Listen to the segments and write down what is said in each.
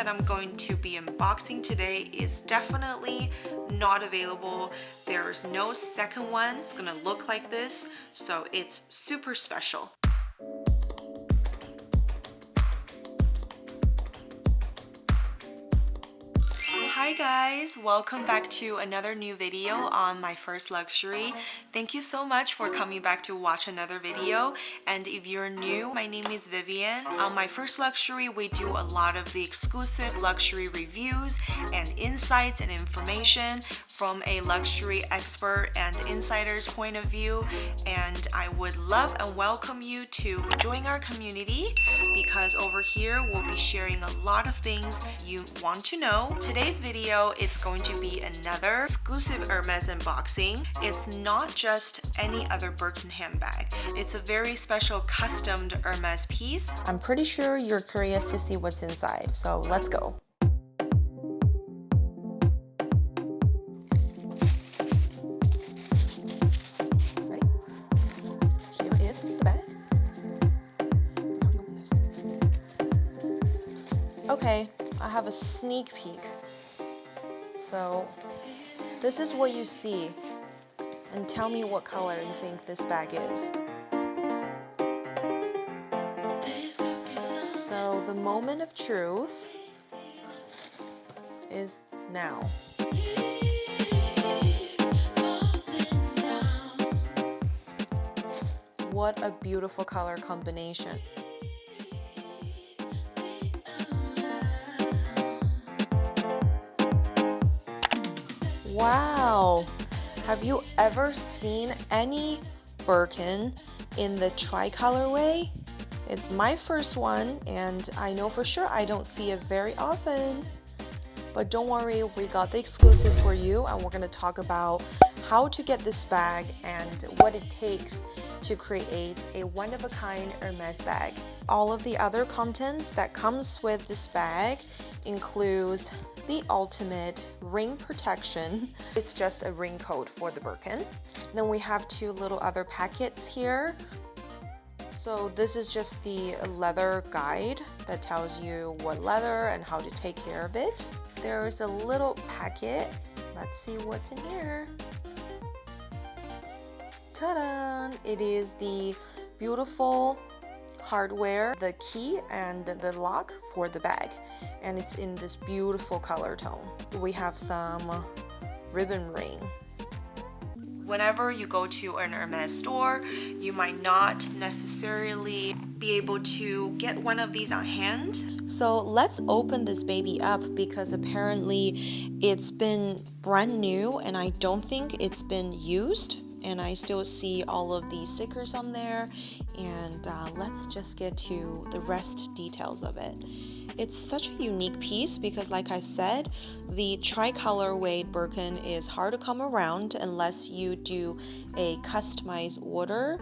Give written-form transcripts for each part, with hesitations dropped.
that I'm going to be unboxing today is definitely not available. There's no second one. It's gonna look like this, so it's super special. Hi guys, welcome back to another new video on my first luxury. Thank you so much for coming back to watch another video, and if you're new, my name is Vivian. On my first luxury, we do a lot of the exclusive luxury reviews and insights and information from a luxury expert and insider's point of view, and I would love and welcome you to join our community because over here we'll be sharing a lot of things you want to know. Today's video, it's going to be another exclusive Hermes unboxing. It's not just any other Birkin handbag. It's a very special customed Hermes piece. I'm pretty sure you're curious to see what's inside, so let's go. Ready? Here is the bag. How do you open this? Okay, I have a sneak peek. So this is what you see, and tell me what color you think this bag is. So the moment of truth is now. What a beautiful color combination. Wow! Have you ever seen any Birkin in the tri-colorway? It's my first one, and I know for sure I don't see it very often. But don't worry, we got the exclusive for you, and we're going to talk about how to get this bag and what it takes to create a one-of-a-kind Hermes bag. All of the other contents that comes with this bag includes the ultimate ring protection. It's just a ring coat for the Birkin. Then we have two little other packets here. So this is just the leather guide that tells you what leather and how to take care of it. There's a little packet. Let's see what's in here. Ta-da! It is the beautiful hardware, the key and the lock for the bag, and it's in this beautiful color tone. We have some ribbon ring. Whenever you go to an Hermes store, you might not necessarily be able to get one of these on hand. So let's open this baby up because apparently it's been brand new and I don't think it's been used. And I still see all of these stickers on there, and let's just get to the rest details of it. It's such a unique piece because, like I said, the tri-color weight Birkin is hard to come around unless you do a customized order.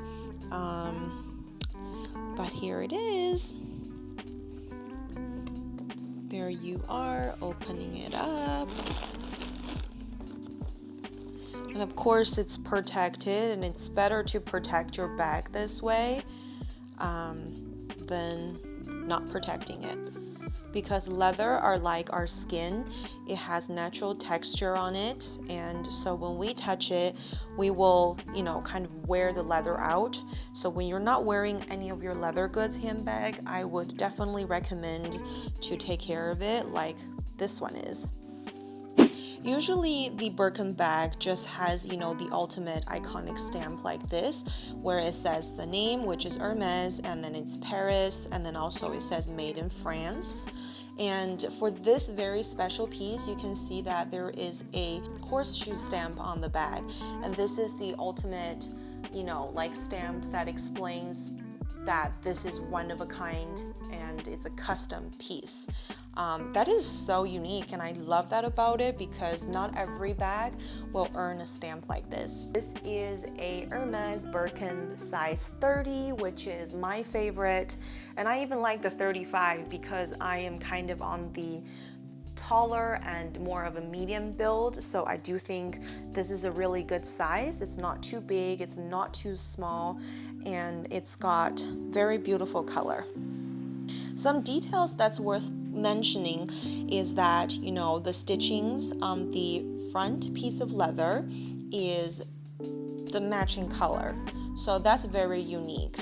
But here it is. There you are, opening it up. And of course it's protected, and it's better to protect your bag this way than not protecting it. Because leather are like our skin, it has natural texture on it, and so when we touch it, we will, kind of wear the leather out. So when you're not wearing any of your leather goods handbag, I would definitely recommend to take care of it like this one is. Usually the Birkin bag just has, the ultimate iconic stamp like this, where it says the name, which is Hermes, and then it's Paris, and then also it says made in France. And for this very special piece, you can see that there is a horseshoe stamp on the bag. And this is the ultimate, stamp that explains that this is one of a kind and it's a custom piece. That is so unique, and I love that about it because not every bag will earn a stamp like this. This is a Hermes Birkin size 30, which is my favorite, and I even like the 35 because I am kind of on the taller and more of a medium build, so I do think this is a really good size. It's not too big, it's not too small, and it's got very beautiful color. Some details that's worth mentioning is that, you know, the stitchings on the front piece of leather is the matching color. So that's very unique.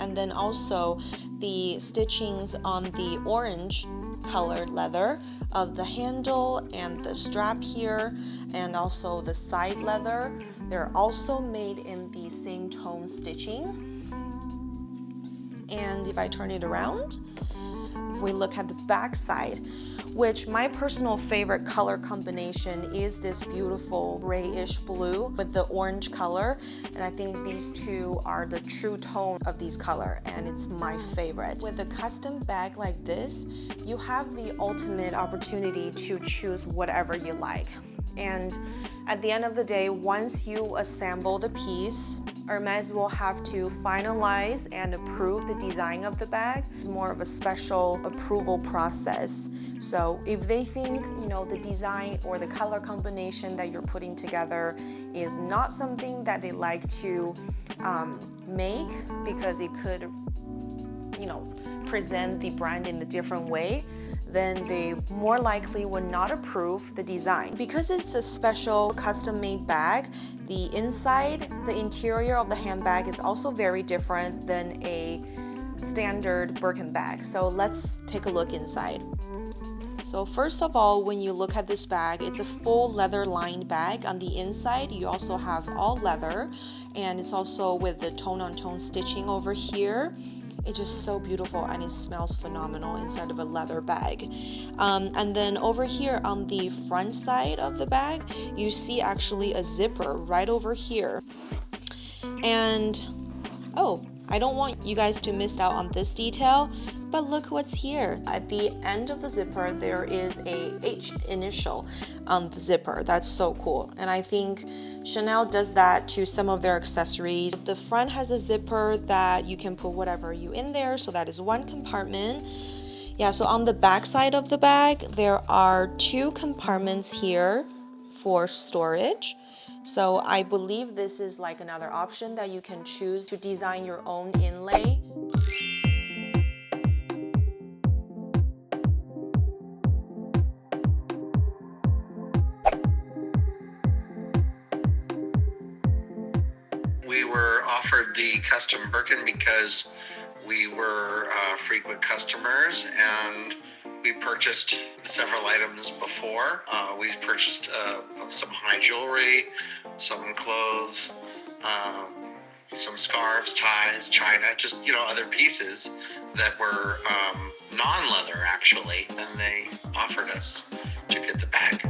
And then also the stitchings on the orange colored leather of the handle and the strap here, and also the side leather, they're also made in the same tone stitching. And if I turn it around, if we look at the back side, which my personal favorite color combination is this beautiful grayish blue with the orange color, and I think these two are the true tone of these color, and it's my favorite. With a custom bag like this, you have the ultimate opportunity to choose whatever you like. And at the end of the day, once you assemble the piece, Hermes will have to finalize and approve the design of the bag. It's more of a special approval process. So if they think, you know, the design or the color combination that you're putting together is not something that they like to make because it could, you know, present the brand in a different way, then they more likely would not approve the design. Because it's a special custom-made bag, the inside, the interior of the handbag is also very different than a standard Birkin bag. So let's take a look inside. So first of all, when you look at this bag, it's a full leather-lined bag. On the inside, you also have all leather, and it's also with the tone-on-tone stitching over here. It's just so beautiful, and it smells phenomenal inside of a leather bag. And then over here on the front side of the bag, you see actually a zipper right over here. And oh, I don't want you guys to miss out on this detail, but look what's here. At the end of the zipper, there is a H initial on the zipper. That's so cool. And I think Chanel does that to some of their accessories. The front has a zipper that you can put whatever you in there, so that is one compartment. Yeah, so on the back side of the bag, there are two compartments here for storage. So I believe this is like another option that you can choose to design your own inlay. We were offered the custom Birkin because we were frequent customers, and we purchased several items before. We purchased some high jewelry, some clothes, some scarves, ties, china, just, you know, other pieces that were non-leather actually, and they offered us to get the bag.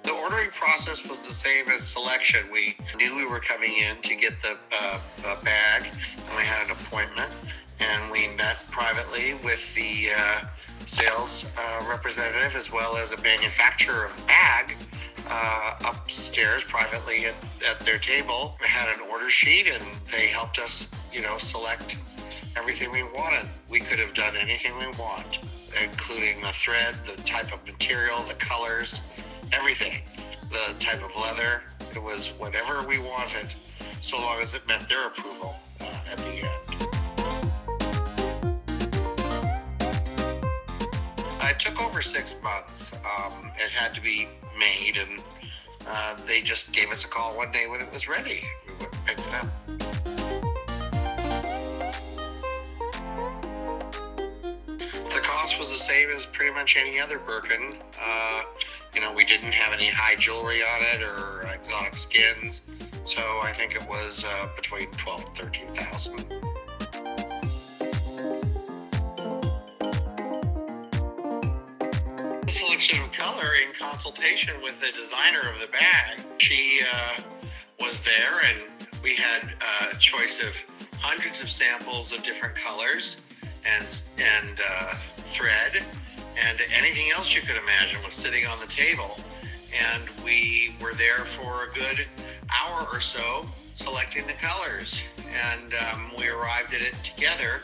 The ordering process was the same as selection. We knew we were coming in to get the bag, and we had an appointment, and we met privately with the sales representative as well as a manufacturer of the bag upstairs privately at their table. We had an order sheet, and they helped us, you know, select everything we wanted. We could have done anything we want, including the thread, the type of material, the colors, everything, the type of leather. It was whatever we wanted, so long as it met their approval at the end. It took over 6 months. It had to be made, and they just gave us a call one day when it was ready. We went and picked it up. The cost was the same as pretty much any other Birkin. You know, we didn't have any high jewelry on it or exotic skins, so I think it was between $12,000 and $13,000. Selection of color in consultation with the designer of the bag. She was there, and we had a choice of hundreds of samples of different colors and thread, and anything else you could imagine was sitting on the table. And we were there for a good hour or so selecting the colors, and we arrived at it together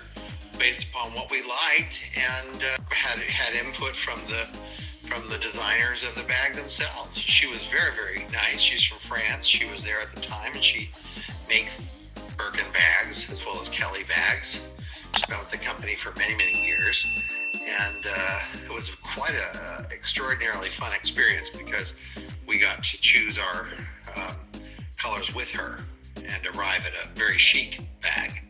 based upon what we liked, and had input from the designers of the bag themselves. She was very, very nice. She's from France. She was there at the time, and she makes Birkin bags. bags as well as Kelly bags. She's been with the company for many, many years. And it was quite a extraordinarily fun experience because we got to choose our colors with her and arrive at a very chic bag.